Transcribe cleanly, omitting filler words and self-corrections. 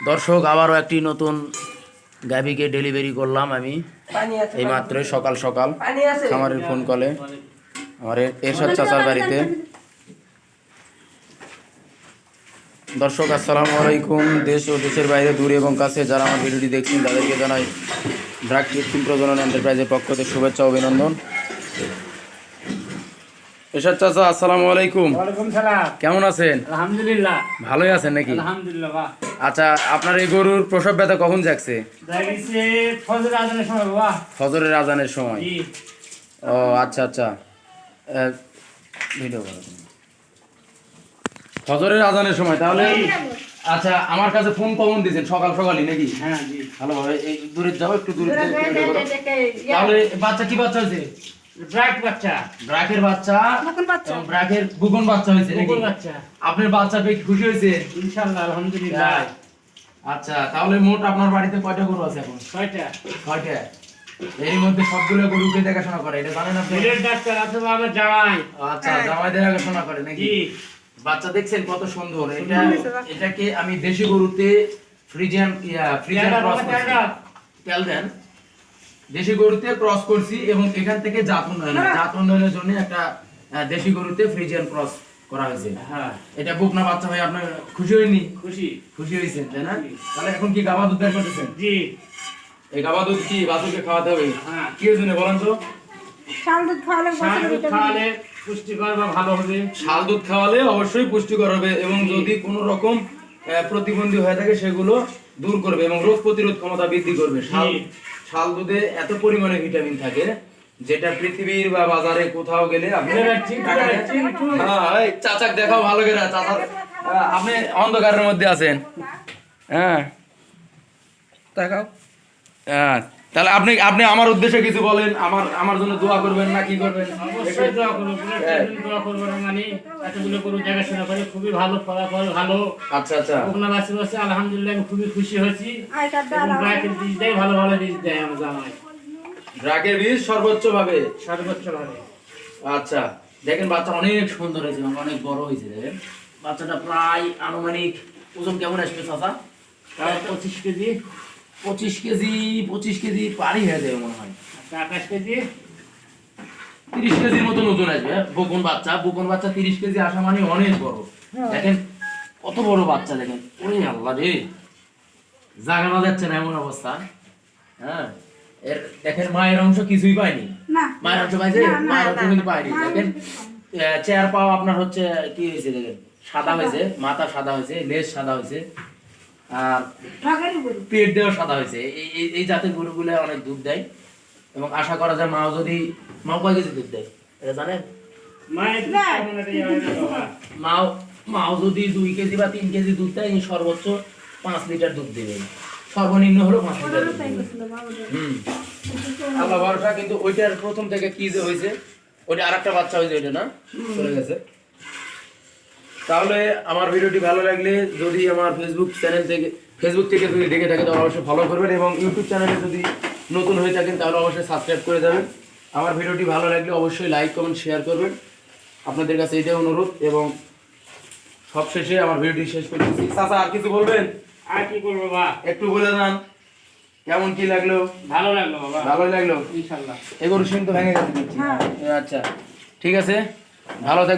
দর্শক আবারও একটি নতুন গাভীকে ডেলিভারি করলাম আমি এই মাত্রই সকাল সকাল খামারের ফোন কলে আমার এরশাদ চাচার বাড়িতে। দর্শক আসসালামু আলাইকুম। দেশ ও দেশের বাইরে দূরে এবং কাছে যারা আমার ভিডিওটি দেখছেন তাদেরকে জানাই ড্রাগ কৃত্রিম প্রজনন এন্টারপ্রাইজের পক্ষ থেকে শুভেচ্ছা অভিনন্দন। এরশাদ চাচা আসসালামু আলাইকুম। ওয়ালাইকুম সালাম। কেমন আছেন? আলহামদুলিল্লাহ। ভালোই আছেন নাকি? আলহামদুলিল্লাহ। বাহ। আচ্ছা, আপনার এই গরুর প্রসব ব্যথা কখন জাগছে? জাগিছে ফজরের আজানের সময় বাবা। ফজরের আজানের সময়? জি। ও আচ্ছা আচ্ছা, ভিডিও করো তুমি। ফজরের আজানের সময় তাহলে? আচ্ছা, আমার কাছে ফোন কখন দিয়েছেন? সকাল সকালই নাকি? হ্যাঁ জি। ভালোভাবে এই দূরে যাও, একটু দূরে তাহলে বাচ্চা কি বাচ্চা হয়েছে? ব্র্যাক বাচ্চা। ব্র্যাকের বাচ্চা, ব্র্যাকের বুকন বাচ্চা হয়েছে নাকি? বুকন বাচ্চা। আপনার বাচ্চা পেয়ে খুশি হয়েছে? ইনশাআল্লাহ আলহামদুলিল্লাহ। আচ্ছা, তাহলে মোট আপনার বাড়িতে কয়টা গরু আছে এখন? 6টা। 6টা। এর মধ্যে সবগুলো গরুকে দেখাশোনা করে, এটা জানেন আপনি? এর ডাক্তার আছে বাবা জামাই। আচ্ছা, জামাই দেখাশোনা করে নাকি? জি। বাচ্চা দেখছেন কত সুন্দর। এটাকে আমি দেশি গরুতে ফ্রিজিয়ান ক্রস করছি। তেল দেন, দেশি গরুতে ক্রস করছি এবং এখান থেকে জাত উন্নয়নের জন্য একটা দেশি গরুতে ফ্রিজিয়ান ক্রস করা হয়েছে। হ্যাঁ। এটা বুকনা বাচ্চা ভাই, আপনার খুশি হয়নি? খুশি হয়েছেন তাই না? তাহলে এখন কি গাভা দুধ বের করতেছেন? জি। এই গাভা দুধ কি বাছুরকে খাওয়াতে হবে? হ্যাঁ। কি জন্য বলেন তো? শাল দুধ খাওয়ালে পুষ্টিকর বা ভালো হবে। শাল দুধ খাওয়ালে অবশ্যই পুষ্টিকর হবে এবং যদি কোনো রকম প্রতিবন্ধী হয়ে থাকে সেগুলো দূর করবে এবং রোগ প্রতিরোধ ক্ষমতা বৃদ্ধি করবে। শাল দুধে এত পরিমাণে ভিটামিন থাকে যেটা পৃথিবীর বা বাজারে কোথাও গেলে আপনি চাচাক দেখাও ভালো করে। চাচা আপনি অন্ধকারের মধ্যে আছেন। হ্যাঁ দেখাও। হ্যাঁ, তাহলে আপনি আপনি আমার উদ্দেশ্যে কিছু বলেন, আমার জন্য দোয়া করবেন না কি করবেন? অবশ্যই দোয়া করব। দোয়া করব মানে এতগুলো গরু দেখাশোনা করে খুবই ভালো ফলাফল ভালো। আচ্ছা আচ্ছা, ওগুলা বাসি বাসি আলহামদুলিল্লাহ আমি খুবই খুশি হয়েছি। ব্র্যাকের বীজ দেয়, ভালো ভালো বীজ দেয় আমার জামাই। ব্র্যাকের বীজ সর্বোচ্চ ভাবে? সর্বোচ্চ ভাবে। আচ্ছা, দেখেন বাচ্চা অনেক সুন্দর হয়েছে, অনেক বড় হয়েছে। দেখেন বাচ্চাটা প্রায় আনুমানিক ওজন কেমন আসবে চাচা? প্রায় 25 কেজি। 25 কেজি পারি হয়ে যাবে মনে হয়। 28 কেজি 30 কেজির মতন ওজন আসবে। বকন বাচ্চা 30 কেজি আসা মানে অনেক বড়। দেখেন কত বড় বাচ্চা, দেখেন। ওরে আল্লাহ রে, জাগানো যাচ্ছে না এমন অবস্থা। হ্যাঁ, এর দেখেন মায়ের অংশ কিছুই পায়নি। মায়ের অংশ পাইছে? মায়ের অংশ কিন্তু পায়নি। দেখেন চেয়ার পাও আপনার হচ্ছে কি হয়েছে, দেখেন সাদা হয়েছে, মাথা সাদা হয়েছে, লেজ সাদা হয়েছে, আর পেট দেওয়া সাদা হয়েছে। এই জাতের গরুগুলো অনেক দুধ দেয় এবং আশা করা যায় মাও কয় কেজি দুধ দেয় এটা জানেন? মাও যদি 2 কেজি বা 3 কেজি দুধ দেয়, সর্বোচ্চ 5 লিটার দুধ দেবে, সর্বনিম্ন হলো 5 লিটার দুধ দেবে। আল্লাহ ভরসা। কিন্তু ওইটার প্রথম থেকে কি যে হয়েছে, ওইটা আরেকটা বাচ্চা হয়েছে, ওইটা না চলে গেছে। তাহলে আমার ভিডিওটি ভালো লাগলে যদি আমার ফেসবুক থেকে যদি দেখে থাকেন তাহলে অবশ্যই ফলো করবেন এবং ইউটিউব চ্যানেলে যদি নতুন হয়ে থাকেন তাহলে অবশ্যই সাবস্ক্রাইব করে যাবেন। আমার ভিডিওটি ভালো লাগলে অবশ্যই লাইক কমেন্ট শেয়ার করবেন, আপনাদের কাছে এটাই অনুরোধ। এবং সবশেষে আমার ভিডিওটি শেষ করে দিচ্ছি। চাচা আর কিছু বলবেন? আর কি করব বাবা? একটু বলে দেন কেমন কি লাগলো? ভালো লাগলো বাবা। ভালোই লাগলো ইনশাআল্লাহ। এগুলো শুনতে ভেঙে গেছে। আচ্ছা ঠিক আছে, ভালো থাকবেন।